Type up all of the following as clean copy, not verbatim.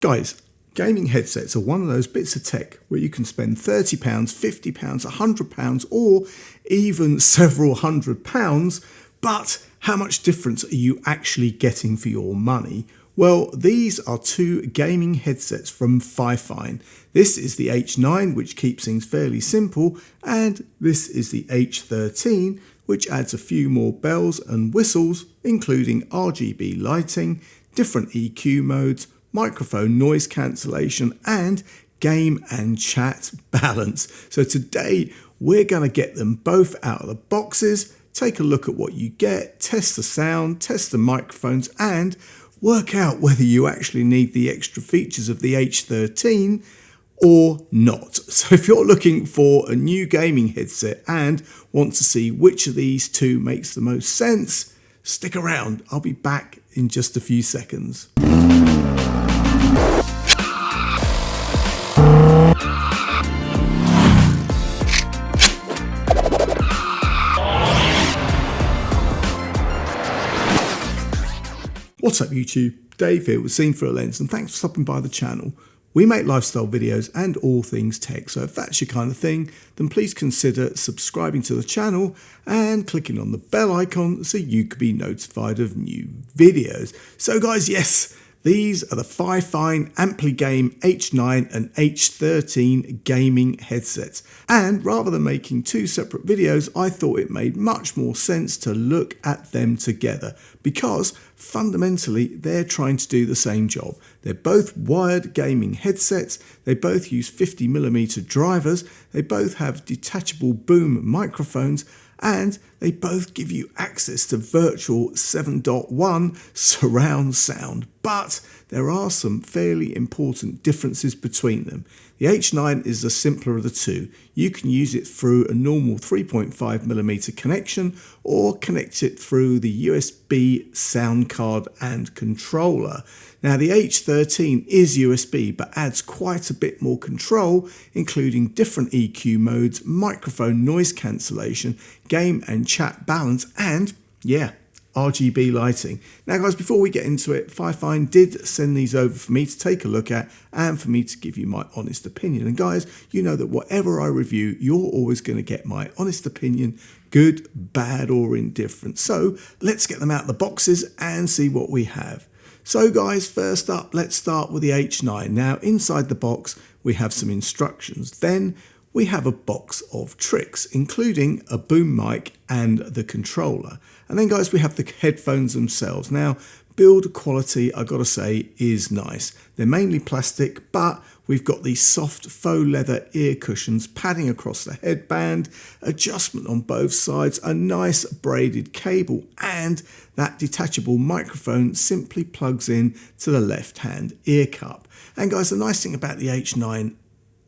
Guys, gaming headsets are one of those bits of tech where you can spend £30, £50, £100 or even several £100s, but how much difference are you actually getting for your money? Well, these are two gaming headsets from FIFINE. This is the H9, which keeps things fairly simple, and this is the H13, which adds a few more bells and whistles, including RGB lighting, different EQ modes, microphone noise cancellation, and game and chat balance. So today we're going to get them both out of the boxes, take a look at what you get, test the sound, test the microphones, and work out whether you actually need the extra features of the H13 or not. So if you're looking for a new gaming headset and want to see which of these two makes the most sense, stick around. I'll be back in just a few seconds. What's up YouTube? Dave here with Seen Through a Lens, and thanks for stopping by the channel. We make lifestyle videos and all things tech, so if that's your kind of thing, then please consider subscribing to the channel and clicking on the bell icon so you can be notified of new videos. So guys, yes, these are the FIFINE AmpliGame H9 and H13 gaming headsets. And rather than making two separate videos, I thought it made much more sense to look at them together because fundamentally they're trying to do the same job. They're both wired gaming headsets, they both use 50mm drivers, they both have detachable boom microphones, and they both give you access to virtual 7.1 surround sound. But there are some fairly important differences between them. The H9 is the simpler of the two. You can use it through a normal 3.5mm connection or connect it through the USB sound card and controller. Now the H13 is USB but adds quite a bit more control, including different EQ modes, microphone noise cancellation, game and chat balance, and yeah, RGB lighting. Now guys, before we get into it, FIFINE did send these over for me to take a look at and for me to give you my honest opinion. And guys, you know that whatever I review, you're always going to get my honest opinion, good, bad or indifferent. So let's get them out of the boxes and see what we have. So guys, first up, let's start with the H9. Now inside the box, we have some instructions. Then we have a box of tricks, including a boom mic and the controller. And then guys, we have the headphones themselves. Now, build quality, I gotta say, is nice. They're mainly plastic, but we've got these soft faux leather ear cushions, padding across the headband, adjustment on both sides, a nice braided cable, and that detachable microphone simply plugs in to the left-hand ear cup. And guys, the nice thing about the H9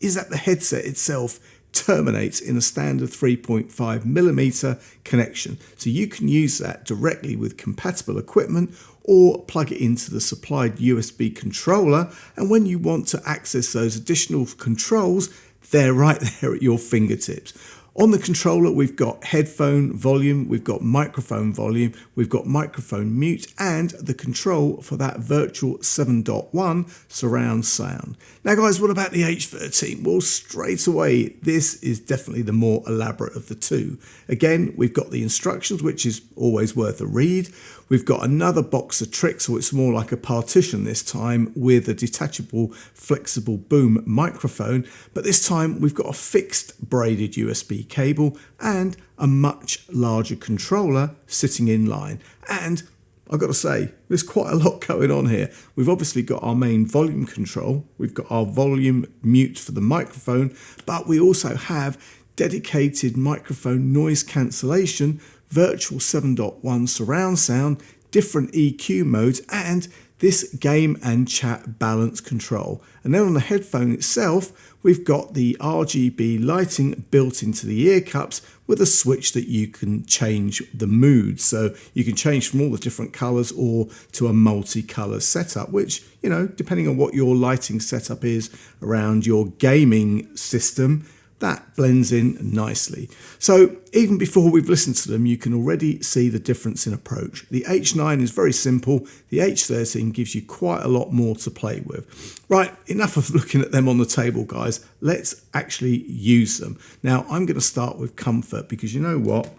is that the headset itself terminates in a standard 3.5mm connection. So you can use that directly with compatible equipment or plug it into the supplied USB controller. And when you want to access those additional controls, they're right there at your fingertips. On the controller, we've got headphone volume, we've got microphone volume, we've got microphone mute, and the control for that virtual 7.1 surround sound. Now guys, what about the H13? Well, straight away, this is definitely the more elaborate of the two. Again, we've got the instructions, which is always worth a read. We've got another box of tricks, so it's more like a partition this time with a detachable, flexible boom microphone. But this time we've got a fixed braided USB cable and a much larger controller sitting in line. And I've got to say, there's quite a lot going on here. We've obviously got our main volume control. We've got our volume mute for the microphone, but we also have dedicated microphone noise cancellation, virtual 7.1 surround sound, different EQ modes, and this game and chat balance control. And then on the headphone itself, we've got the RGB lighting built into the ear cups with a switch that you can change the mood. So you can change from all the different colors or to a multi-color setup, which, you know, depending on what your lighting setup is around your gaming system, that blends in nicely. So even before we've listened to them, you can already see the difference in approach. The H9 is very simple. The H13 gives you quite a lot more to play with. Right, enough of looking at them on the table, guys. Let's actually use them. Now, I'm going to start with comfort because you know what?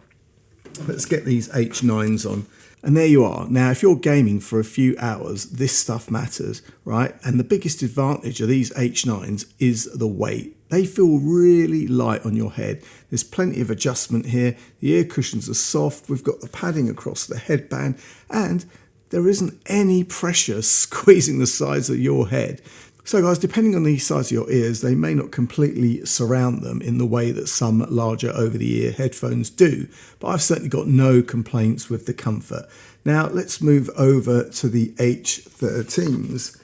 Let's get these H9s on. And there you are. Now, if you're gaming for a few hours, this stuff matters, right? And the biggest advantage of these H9s is the weight. They feel really light on your head. There's plenty of adjustment here. The ear cushions are soft. We've got the padding across the headband, and there isn't any pressure squeezing the sides of your head. So guys, depending on the size of your ears, they may not completely surround them in the way that some larger over-the-ear headphones do, but I've certainly got no complaints with the comfort. Now let's move over to the H13s.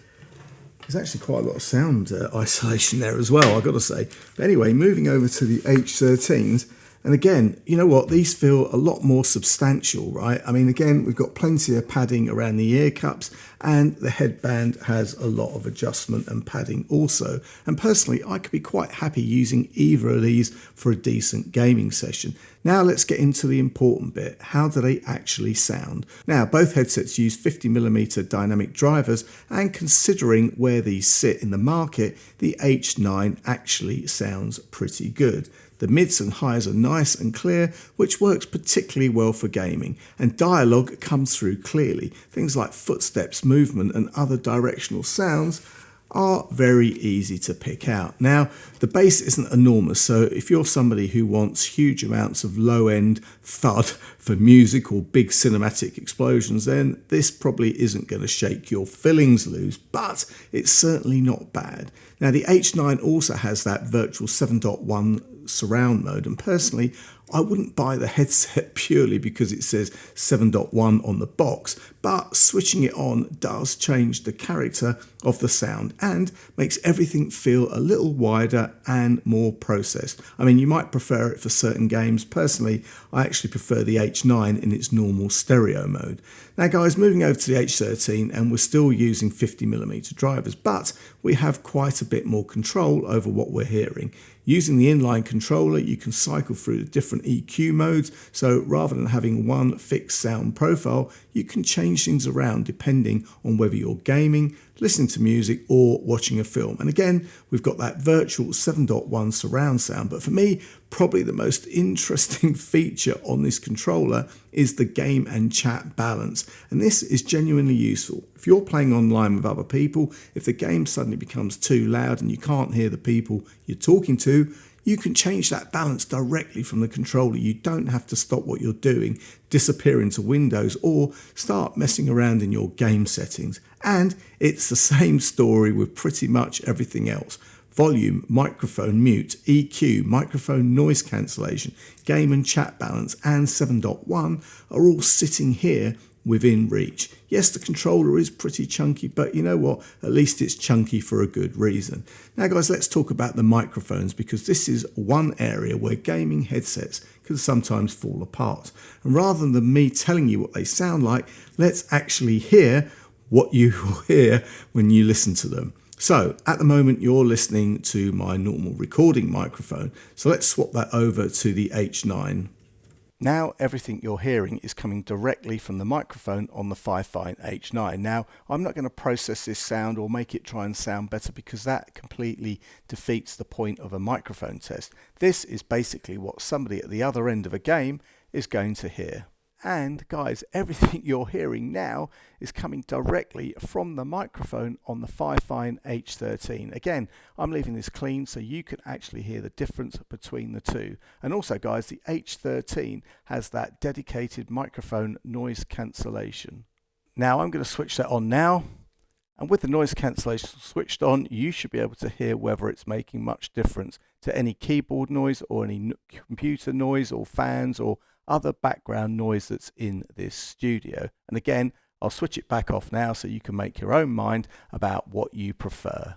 There's actually quite a lot of sound isolation there as well, I've got to say. But anyway, moving over to the H13s, and again, you know what, these feel a lot more substantial, right? I mean, again, we've got plenty of padding around the ear cups, and the headband has a lot of adjustment and padding also. And personally, I could be quite happy using either of these for a decent gaming session. Now let's get into the important bit. How do they actually sound? Now, both headsets use 50mm dynamic drivers, and considering where these sit in the market, the H9 actually sounds pretty good. The mids and highs are nice and clear, which works particularly well for gaming, and dialogue comes through clearly. Things like footsteps, movement and other directional sounds are very easy to pick out. Now, the bass isn't enormous, so if you're somebody who wants huge amounts of low-end thud for music or big cinematic explosions, then this probably isn't going to shake your fillings loose, but it's certainly not bad. Now, the H9 also has that virtual 7.1 surround mode, and personally I wouldn't buy the headset purely because it says 7.1 on the box, but switching it on does change the character of the sound and makes everything feel a little wider and more processed. I mean, you might prefer it for certain games. Personally, I actually prefer the H9 in its normal stereo mode. Now guys, moving over to the H13, and we're still using 50mm drivers, but we have quite a bit more control over what we're hearing. Using the inline controller, you can cycle through the different EQ modes, so rather than having one fixed sound profile, you can change things around depending on whether you're gaming, listening to music or watching a film. And again, we've got that virtual 7.1 surround sound, but for me, probably the most interesting feature on this controller is the game and chat balance. And this is genuinely useful. If you're playing online with other people, if the game suddenly becomes too loud and you can't hear the people you're talking to, you can change that balance directly from the controller. You don't have to stop what you're doing, disappear into Windows, or start messing around in your game settings. And it's the same story with pretty much everything else. Volume, microphone mute, EQ, microphone noise cancellation, game and chat balance, and 7.1 are all sitting here within reach. Yes, the controller is pretty chunky, but you know what? At least it's chunky for a good reason. Now guys, let's talk about the microphones, because this is one area where gaming headsets can sometimes fall apart. And rather than me telling you what they sound like, let's actually hear what you will hear when you listen to them. So at the moment you're listening to my normal recording microphone. So let's swap that over to the H9. Now everything you're hearing is coming directly from the microphone on the FIFINE H9. Now I'm not going to process this sound or make it try and sound better, because that completely defeats the point of a microphone test. This is basically what somebody at the other end of a game is going to hear. And guys, everything you're hearing now is coming directly from the microphone on the FIFINE H13. Again, I'm leaving this clean so you can actually hear the difference between the two. And also guys, the H13 has that dedicated microphone noise cancellation. Now I'm going to switch that on now. And with the noise cancellation switched on, you should be able to hear whether it's making much difference to any keyboard noise or any computer noise or fans or other background noise that's in this studio. And again, I'll switch it back off now so you can make your own mind about what you prefer.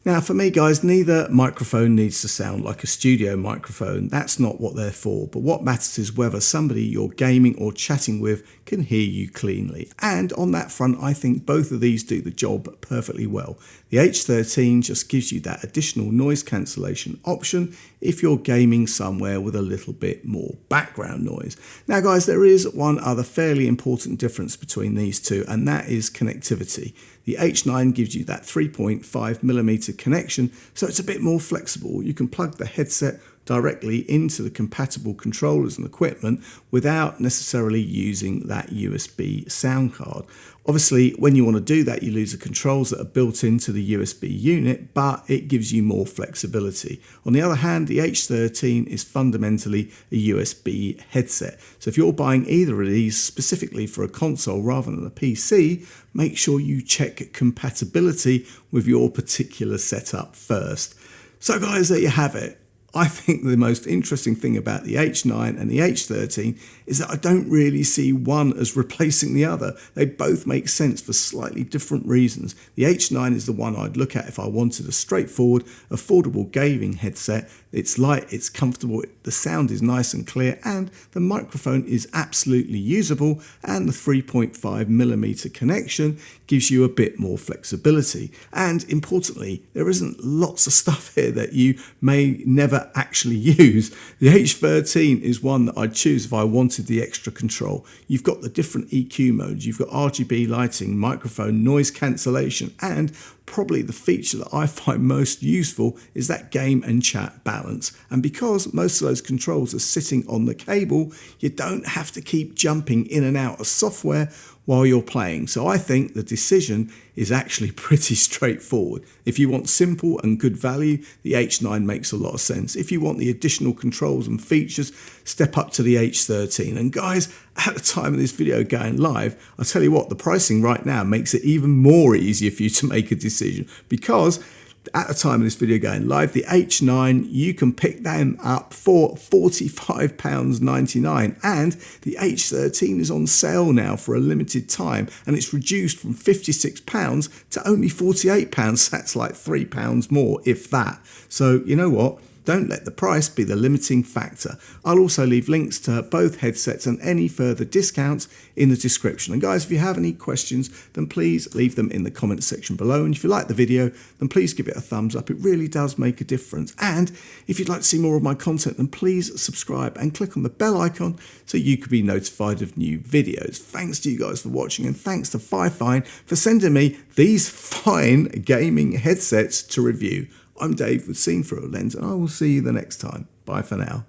Now for me guys, neither microphone needs to sound like a studio microphone. That's not what they're for. But what matters is whether somebody you're gaming or chatting with can hear you cleanly. And on that front, I think both of these do the job perfectly well. The H13 just gives you that additional noise cancellation option if you're gaming somewhere with a little bit more background noise. Now guys, there is one other fairly important difference between these two, and that is connectivity. The H9 gives you that 3.5mm connection, so it's a bit more flexible. You can plug the headset directly into the compatible controllers and equipment without necessarily using that USB sound card. Obviously, when you want to do that, you lose the controls that are built into the USB unit, but it gives you more flexibility. On the other hand, the H13 is fundamentally a USB headset. So if you're buying either of these specifically for a console rather than a PC, make sure you check compatibility with your particular setup first. So guys, there you have it. I think the most interesting thing about the H9 and the H13 is that I don't really see one as replacing the other. They both make sense for slightly different reasons. The H9 is the one I'd look at if I wanted a straightforward, affordable gaming headset. It's light, it's comfortable, the sound is nice and clear, and the microphone is absolutely usable, and the 3.5mm connection gives you a bit more flexibility. And importantly, there isn't lots of stuff here that you may never actually use. The H13 is one that I'd choose if I wanted the extra control. You've got the different EQ modes, you've got RGB lighting, microphone, noise cancellation, and probably the feature that I find most useful is that game and chat balance. And because most of those controls are sitting on the cable, you don't have to keep jumping in and out of software while you're playing. So I think the decision is actually pretty straightforward. If you want simple and good value, the H9 makes a lot of sense. If you want the additional controls and features, step up to the H13. And guys, at the time of this video going live, I'll tell you what, the pricing right now makes it even more easier for you to make a decision, because at the time of this video going live, the H9, you can pick them up for £45.99, and the H13 is on sale now for a limited time, and it's reduced from £56 to only £48. That's like £3 more, if that. So you know what? Don't let the price be the limiting factor. I'll also leave links to both headsets and any further discounts in the description. And guys, if you have any questions, then please leave them in the comments section below. And if you like the video, then please give it a thumbs up. It really does make a difference. And if you'd like to see more of my content, then please subscribe and click on the bell icon so you can be notified of new videos. Thanks to you guys for watching, and thanks to FIFINE for sending me these fine gaming headsets to review. I'm Dave with Seen Through a Lens, and I will see you the next time. Bye for now.